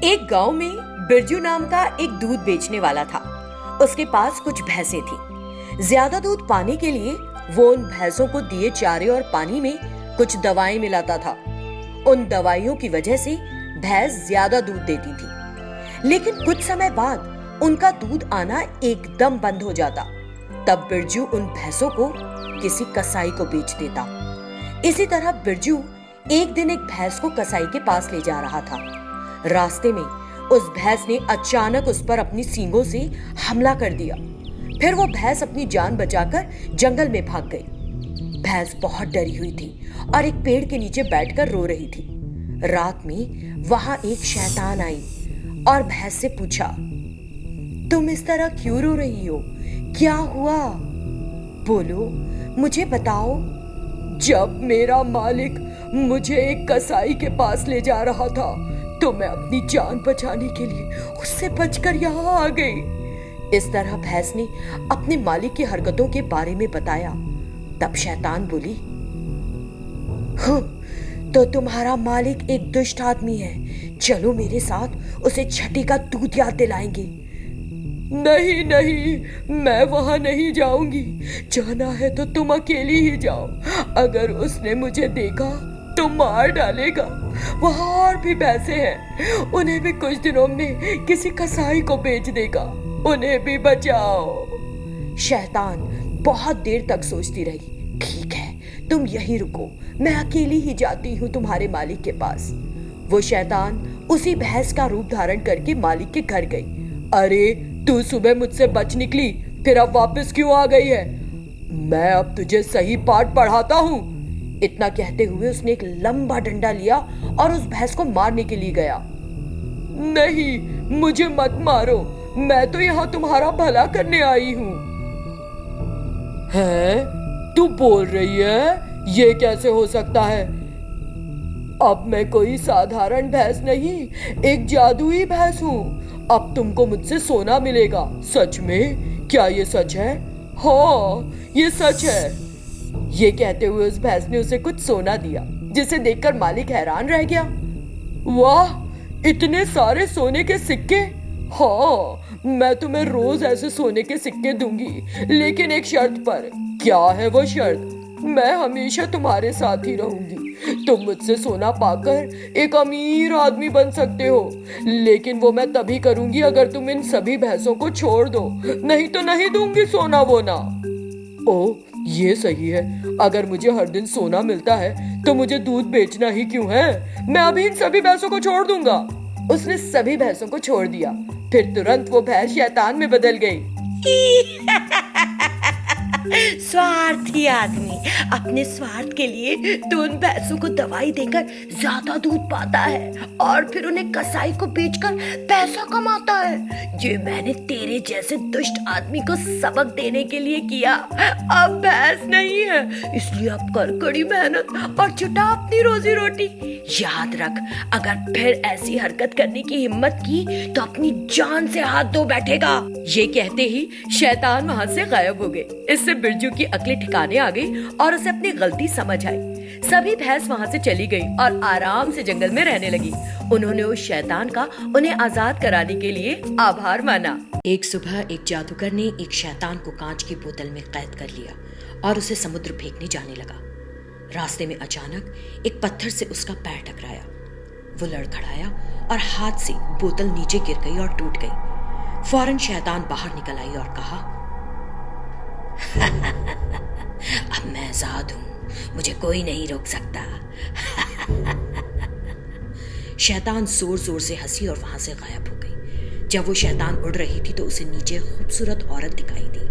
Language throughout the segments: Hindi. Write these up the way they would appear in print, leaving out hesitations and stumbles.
एक गांव में बिरजू नाम का एक दूध बेचने वाला था। उसके पास कुछ भैंसें थी। ज्यादा दूध पाने के लिए वो उन भैंसों को दिए चारे और पानी में कुछ दवाएं मिलाता था। उन दवाइयों की वजह से भैंस ज्यादा दूध देती थी, लेकिन कुछ समय बाद उनका दूध आना एकदम बंद हो जाता। तब बिरजू उन भैंसों को किसी कसाई को बेच देता। इसी तरह बिरजू एक दिन एक भैंस को कसाई के पास ले जा रहा था। रास्ते में उस भैंस ने अचानक उस पर अपनी सींगों से हमला कर दिया। फिर वो भैंस अपनी जान बचाकर जंगल में भाग गई। भैंस बहुत डरी हुई थी और एक पेड़ के नीचे बैठकर रो रही थी। रात में वहां एक शैतान आई और भैंस से पूछा, तुम इस तरह क्यों रो रही हो? क्या हुआ? बोलो, मुझे बताओ। जब मेरा मालिक मुझे एक कसाई के पास ले जा रहा था तो मैं अपनी जान बचाने के लिए उससे बचकर यहाँ आ गई। इस तरह भैंस ने अपने मालिक की हरकतों के बारे में बताया। तब शैतान बोली, तो तुम्हारा मालिक एक दुष्ट आदमी है। चलो मेरे साथ उसे छठी का दूध याद दिलाएंगे। नहीं नहीं, मैं वहां नहीं जाऊंगी। जाना है तो तुम अकेली ही जाओ। अगर उसने मुझे देखा तो मार डालेगा। वहां और भी भैंसे हैं, उन्हें भी कुछ दिनों में किसी कसाई को बेच देगा। उन्हें भी बचाओ। शैतान बहुत देर तक सोचती रही। ठीक है, तुम यहीं रुको, मैं अकेली ही जाती हूँ तुम्हारे मालिक के पास। वो शैतान उसी भैंस का रूप धारण करके मालिक के घर गई। अरे, तू सुबह मुझसे बच निकली, फिर अब वापस क्यों आ गई है? मैं अब तुझे सही पाठ पढ़ाता हूँ। इतना कहते हुए उसने एक लंबा डंडा लिया और उस भैंस को मारने के लिए गया। नहीं, मुझे मत मारो, मैं तो यहाँ तुम्हारा भला करने आई हूँ। है? तू बोल रही है? ये कैसे हो सकता है? अब मैं कोई साधारण भैंस नहीं, एक जादुई भैंस हूँ। अब तुमको मुझसे सोना मिलेगा। सच में? क्या ये सच है? हाँ, ये सच है। ये कहते हुए उस भैंस ने उसे कुछ सोना दिया, जिसे देखकर मालिक हैरान रह गया। वाह, इतने सारे सोने के सिक्के! हाँ, मैं तुम्हें रोज ऐसे सोने के सिक्के दूंगी, लेकिन एक शर्त पर। क्या है वो शर्त? मैं हमेशा तुम्हारे साथ ही रहूंगी। तुम मुझसे सोना पाकर एक अमीर आदमी बन सकते हो, लेकिन वो मैं तभी करूंगी अगर तुम इन सभी भैंसों को छोड़ दो। नहीं तो नहीं दूंगी सोना वोना। ओ, ये सही है। अगर मुझे हर दिन सोना मिलता है तो मुझे दूध बेचना ही क्यों है? मैं अभी इन सभी भैंसों को छोड़ दूंगा। उसने सभी भैंसों को छोड़ दिया। फिर तुरंत वो भैंस शैतान में बदल गई। स्वार्थी आदमी, अपने स्वार्थ के लिए तो उन भैंसों को दवाई देकर ज्यादा दूध पाता है और फिर उन्हें कसाई को बेचकर पैसा कमाता है। ये मैंने तेरे जैसे दुष्ट आदमी को सबक देने के लिए किया। अब भैंस नहीं है, इसलिए अब कर कड़ी मेहनत और जुटा अपनी रोजी रोटी। याद रख, अगर फिर ऐसी हरकत करने की हिम्मत की तो अपनी जान से हाथ धो बैठेगा। ये कहते ही शैतान वहां से गायब हो गए। इससे बिरजू की अक्ल ठिकाने आ गई और उसे अपनी गलती समझ आई। सभी भैंस वहां से चली गई और आराम से जंगल में रहने लगी। उन्होंने उस शैतान का उन्हें आजाद कराने के लिए आभार माना। एक सुबह एक जादूगर ने एक शैतान को कांच की बोतल में कैद कर लिया और उसे समुद्र फेंकने जाने लगा। रास्ते में अचानक एक पत्थर से उसका पैर टकराया। वो लड़खड़ाया और हाथ से बोतल नीचे गिर गई और टूट गई। फौरन शैतान बाहर निकल आई और कहा, अब मैं आजाद हूं, मुझे कोई नहीं रोक सकता। शैतान जोर जोर से हंसी और वहां से गायब हो गई। जब वो शैतान उड़ रही थी तो उसे नीचे खूबसूरत औरत दिखाई दी।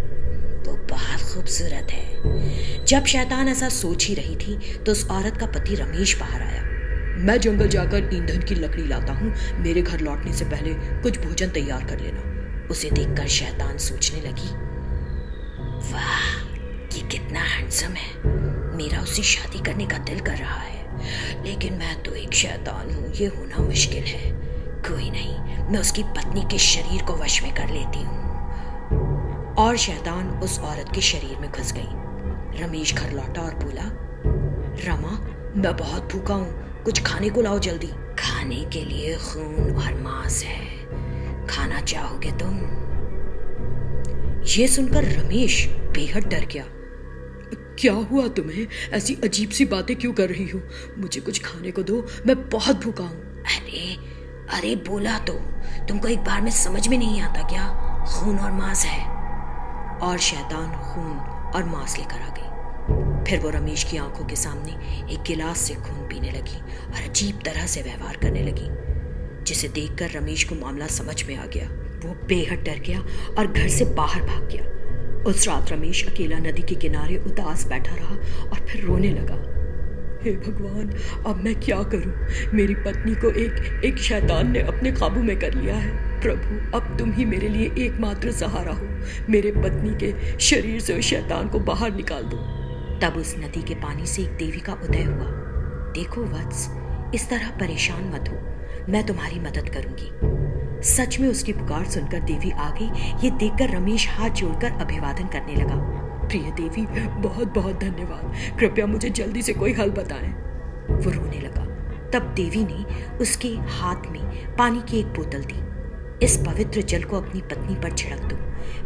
वो बहुत खूबसूरत है। जब शैतान ऐसा सोच ही रही थी तो उस औरत का पति रमेश बाहर आया। मैं जंगल जाकर ईंधन की लकड़ी लाता हूँ, मेरे घर लौटने से पहले कुछ भोजन तैयार कर लेना। उसे देखकर शैतान सोचने लगी, वाह, ये कितना हैंडसम है। मेरा उससे शादी करने का दिल कर रहा है, लेकिन मैं तो एक शैतान हूँ, ये होना मुश्किल है। कोई नहीं, मैं उसकी पत्नी के शरीर को वश में कर लेती हूँ। और शैतान उस औरत के शरीर में घुस गई। रमेश घर लौटा और बोला, रमा, मैं बहुत भूखा हूँ, कुछ खाने को लाओ जल्दी। खाने के लिए खून और मांस है, खाना चाहोगे तुम? ये सुनकर रमेश बेहद डर गया। क्या हुआ तुम्हें? ऐसी अजीब सी बातें क्यों कर रही हो? मुझे कुछ खाने को दो, मैं बहुत भूखा हूँ। अरे अरे बोला तो, तुमको एक बार में समझ में नहीं आता क्या? खून और मांस है। और शैतान खून और मांस लेकर आ गई। फिर वो रमेश की आंखों के सामने एक गिलास से खून पीने लगी और अजीब तरह से व्यवहार करने लगी, जिसे देखकर रमेश को मामला समझ में आ गया। वो बेहद डर गया और घर से बाहर भाग गया। उस रात रमेश अकेला नदी के किनारे उदास बैठा रहा और फिर रोने लगा। हे भगवान, अब मैं क्या करूं? मेरी पत्नी को एक शैतान ने अपने काबू में कर लिया है। प्रभु, अब तुम ही मेरे लिए एकमात्र सहारा हो। मेरे पत्नी के शरीर से उस शैतान को बाहर निकाल दो। तब उस नदी के पानी से एक देवी का उदय हुआ। देखो वत्स, इस तरह परेशान मत हो, मैं तुम्हारी मदद करूंगी। सच में उसकी पुकार सुनकर देवी आ गई। ये देखकर रमेश हाथ जोड़कर अभिवादन करने लगा। प्रिय देवी, बहुत बहुत धन्यवाद। कृपया मुझे जल्दी से कोई हल बताएं। वो रोने लगा। तब देवी ने उसके हाथ में पानी की एक बोतल दी। इस पवित्र जल को अपनी पत्नी पर छिड़क दो,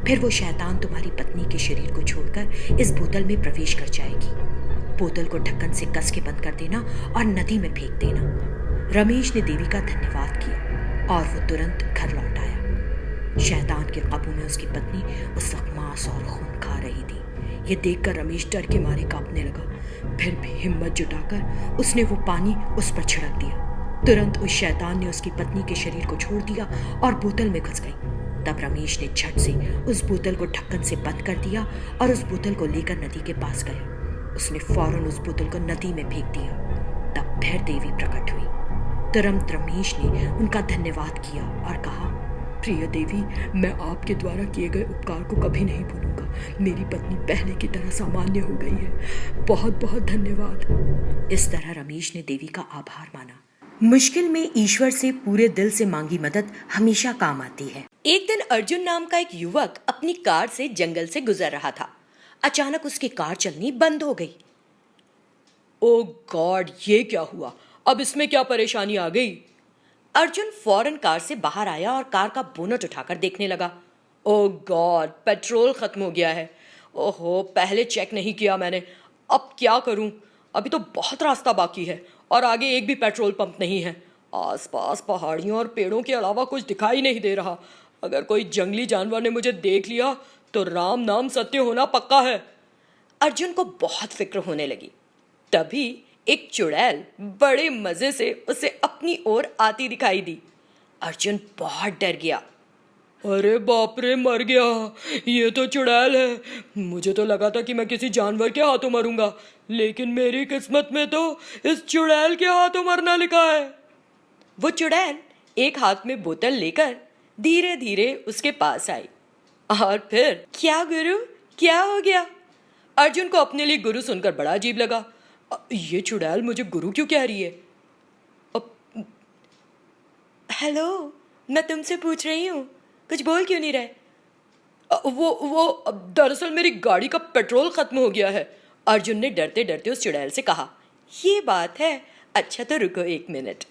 फिर वो शैतान तुम्हारी पत्नी के शरीर को छोड़कर इस बोतल में प्रवेश कर जाएगी। बोतल को ढक्कन से कस के बंद कर देना और नदी में फेंक देना। रमेश ने देवी का धन्यवाद किया और वो तुरंत घर लौट आया। शैतान के काबू में उसकी पत्नी उस वक्त मांस और खून खा रही थी। ये देखकर रमेश डर के मारे कांपने लगा। फिर भी हिम्मत जुटाकर उसने वो पानी उस पर छिड़क दिया। तुरंत उस शैतान ने उसकी पत्नी के शरीर को छोड़ दिया और बोतल में घुस गई। तब रमेश ने झट से उस बोतल को ढक्कन से बंद कर दिया और उस बोतल को लेकर नदी के पास गया। उसने फौरन उस बोतल को नदी में फेंक दिया। तब फिर देवी प्रकट हुई। तुरंत रमेश ने उनका धन्यवाद किया और कहा, प्रिय देवी, मैं आपके द्वारा किए गए उपकार को कभी नहीं भूलूंगा। मेरी पत्नी पहले की तरह सामान्य हो गई है। बहुत बहुत धन्यवाद। इस तरह रमेश ने देवी का आभार माना। मुश्किल में ईश्वर से पूरे दिल से मांगी मदद हमेशा काम आती है। एक दिन अर्जुन नाम का एक युवक अपनी कार से जंगल से गुजर रहा था। अचानक उसकी कार चलनी बंद हो गई। ओ गॉड, ये क्या हुआ? अब इसमें क्या परेशानी आ गई? अर्जुन फौरन कार से बाहर आया और कार का बोनट उठाकर देखने लगा। ओ गॉड, पेट्रोल खत्म हो गया है। ओहो, पहले चेक नहीं किया मैंने। अब क्या करूं? अभी तो बहुत रास्ता बाकी है और आगे एक भी पेट्रोल पंप नहीं है। आसपास पहाड़ियों और पेड़ों के अलावा कुछ दिखाई नहीं दे रहा। अगर कोई जंगली जानवर ने मुझे देख लिया तो राम नाम सत्य होना पक्का है। अर्जुन को बहुत फिक्र होने लगी। तभी एक चुड़ैल बड़े मजे से उसे अपनी ओर आती दिखाई दी। अर्जुन बहुत डर गया। अरे बाप रे, मर गया। ये तो चुड़ैल है। मुझे तो लगा था कि मैं किसी जानवर के हाथों मरूंगा, लेकिन मेरी किस्मत में तो इस चुड़ैल के हाथों मरना लिखा है। वो चुड़ैल एक हाथ में बोतल लेकर धीरे धीरे उसके पास आई। और फिर, क्या गुरु, क्या हो गया? अर्जुन को अपने लिए गुरु सुनकर बड़ा अजीब लगा। ये चुड़ैल मुझे गुरु क्यों कह रही है? हेलो, मैं तुमसे पूछ रही हूँ, कुछ बोल क्यों नहीं रहे? वो दरअसल मेरी गाड़ी का पेट्रोल खत्म हो गया है। अर्जुन ने डरते डरते उस चुड़ैल से कहा। ये बात है, अच्छा तो रुको 1 मिनट।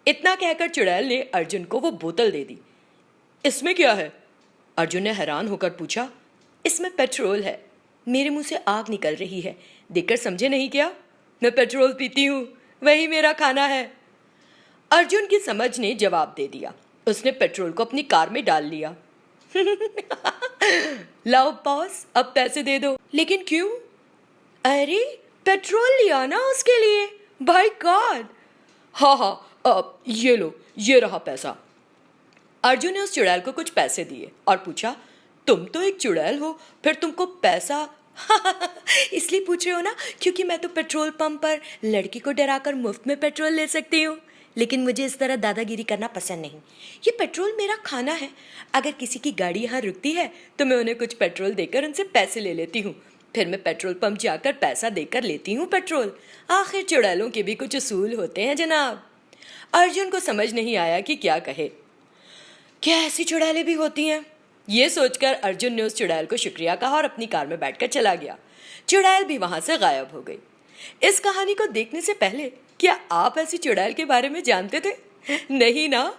इतना कहकर चुड़ैल ने अर्जुन को वो बोतल दे दी। इसमें क्या है? अर्जुन ने हैरान होकर पूछा। इसमें पेट्रोल है। मेरे मुंह से आग निकल रही है, देखकर समझे नहीं क्या? मैं पेट्रोल पीती हूँ, वही मेरा खाना है। अर्जुन की समझ ने जवाब दे दिया। उसने पेट्रोल को अपनी कार में डाल लिया। लाओ बॉस, अब पैसे दे दो। लेकिन क्यों? अरे पेट्रोल लिया ना उसके लिए। By God. हाँ, ये लो, ये रहा पैसा। अर्जुन ने उस चुड़ैल को कुछ पैसे दिए और पूछा, तुम तो एक चुड़ैल हो, फिर तुमको पैसा? इसलिए पूछ रहे हो ना क्योंकि मैं तो पेट्रोल पंप पर लड़की को डराकर मुफ्त में पेट्रोल ले सकती हूँ, लेकिन मुझे इस तरह दादागिरी करना पसंद नहीं। ये पेट्रोल मेरा खाना है। अगर किसी की गाड़ी यहाँ रुकती है तो मैं उन्हें कुछ पेट्रोल देकर उनसे पैसे ले लेती हूँ, फिर मैं पेट्रोल पंप जाकर पैसा देकर लेती हूँ पेट्रोल। आखिर चुड़ैलों के भी कुछ उसूल होते हैं जनाब। अर्जुन को समझ नहीं आया कि क्या कहे। क्या ऐसी चुड़ैलें भी होती हैं? ये सोचकर अर्जुन ने उस चुड़ैल को शुक्रिया कहा और अपनी कार में बैठकर चला गया। चुड़ैल भी वहां से गायब हो गई। इस कहानी को देखने से पहले क्या आप ऐसी चुड़ैल के बारे में जानते थे? नहीं ना,